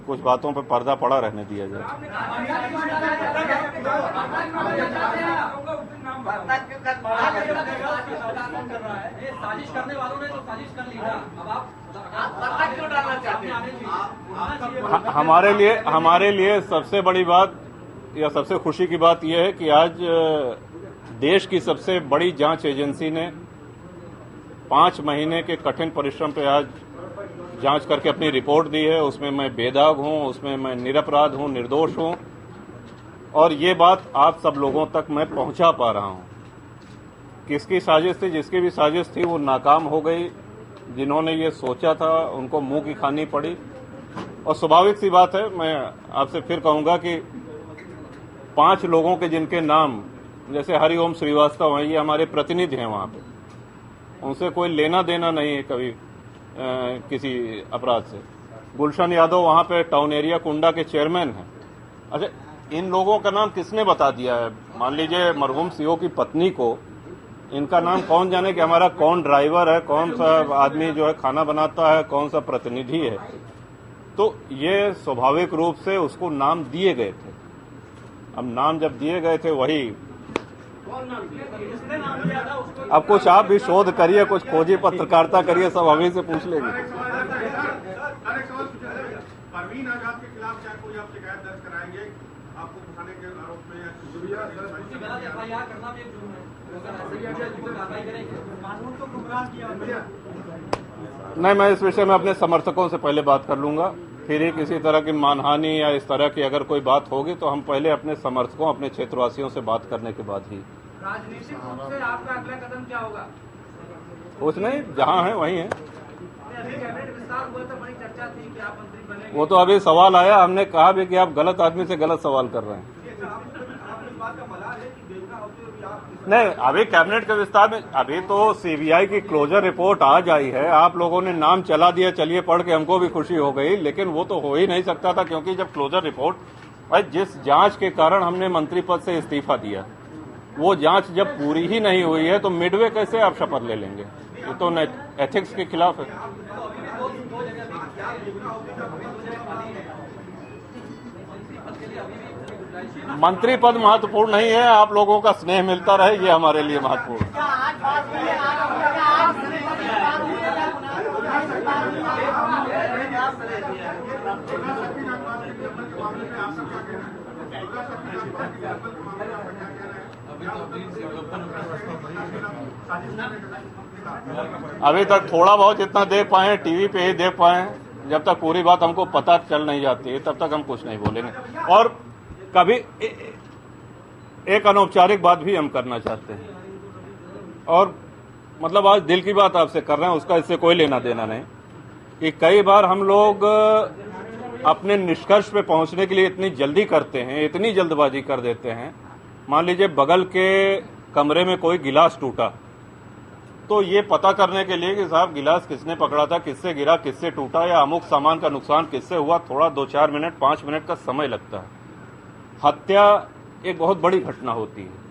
कुछ बातों पर पर्दा पड़ा रहने दिया जाए। साजिश करने वालों ने तो साजिश कर ली ना, अब आप क्यों डालना चाहते हैं? हमारे लिए सबसे बड़ी बात या सबसे खुशी की बात यह है कि आज देश की सबसे बड़ी जांच एजेंसी ने 5 महीने के कठिन परिश्रम पे आज जांच करके अपनी रिपोर्ट दी है। उसमें मैं बेदाग हूं, उसमें मैं निरपराध हूं, निर्दोष हूं, और ये बात आप सब लोगों तक मैं पहुंचा पा रहा हूं। किसकी साजिश थी, जिसकी भी साजिश थी, वो नाकाम हो गई। जिन्होंने ये सोचा था उनको मुंह की खानी पड़ी। और स्वाभाविक सी बात है, मैं आपसे फिर कहूंगा कि 5 लोगों के जिनके नाम, जैसे हरिओम श्रीवास्तव हैं, ये हमारे प्रतिनिधि हैं वहां पे, उनसे कोई लेना देना नहीं है कभी किसी अपराध से। गुलशन यादव वहां पे टाउन एरिया कुंडा के चेयरमैन हैं। अच्छा, इन लोगों का नाम किसने बता दिया है? मान लीजिए मरहूम सीओ की पत्नी को इनका नाम कौन जाने कि हमारा कौन ड्राइवर है, कौन सा आदमी जो है खाना बनाता है, कौन सा प्रतिनिधि है। तो ये स्वाभाविक रूप से उसको नाम दिए गए थे। अब नाम जब दिए गए थे वही, अब कुछ आप भी शोध करिए, कुछ खोजी पत्रकारिता करिए, सब हमें से पूछ लेंगे। परवीन आजाद के खिलाफ क्या कोई आप शिकायत दर्ज कराएंगे? आपको उठाने के आरोप में नहीं, मैं इस विषय में अपने समर्थकों से पहले बात कर लूंगा, फिर ही किसी तरह की मानहानि या इस तरह की अगर कोई बात होगी तो हम पहले अपने समर्थकों, अपने क्षेत्रवासियों से बात करने के बाद ही। राजनीतिक रूप से आपका अगला कदम क्या होगा? कुछ नहीं, जहां है वहीं है। कैबिनेट विस्तार हुआ था, बड़ी चर्चा थी कि आप मंत्री बनेंगे। वो तो अभी सवाल आया, हमने कहा भी कि आप गलत आदमी से गलत सवाल कर रहे हैं। नहीं, अभी कैबिनेट के विस्तार में, अभी तो सीबीआई की क्लोजर रिपोर्ट आज आई है। आप लोगों ने नाम चला दिया, चलिए पढ़ के हमको भी खुशी हो गई, लेकिन वो तो हो ही नहीं सकता था, क्योंकि जब क्लोजर रिपोर्ट, भाई जिस जांच के कारण हमने मंत्री पद से इस्तीफा दिया, वो जांच जब पूरी ही नहीं हुई है तो मिडवे कैसे आप शपथ ले लेंगे? ये तो एथिक्स के खिलाफ है। मंत्री पद महत्वपूर्ण नहीं है, आप लोगों का स्नेह मिलता रहे, ये हमारे लिए महत्वपूर्ण है। अभी तक थोड़ा बहुत जितना देख पाए टीवी पे ही देख पाए। जब तक पूरी बात हमको पता चल नहीं जाती है तब तक हम कुछ नहीं बोलेंगे। और कभी एक अनौपचारिक बात भी हम करना चाहते हैं, और मतलब आज दिल की बात आपसे कर रहे हैं, उसका इससे कोई लेना देना नहीं, कि कई बार हम लोग अपने निष्कर्ष पे पहुंचने के लिए इतनी जल्दी करते हैं, इतनी जल्दबाजी कर देते हैं। मान लीजिए बगल के कमरे में कोई गिलास टूटा, तो ये पता करने के लिए कि साहब गिलास किसने पकड़ा था, किससे गिरा, किससे टूटा, या अमुक सामान का नुकसान किससे हुआ, थोड़ा 2-4 मिनट 5 मिनट का समय लगता है। हत्या एक बहुत बड़ी घटना होती है।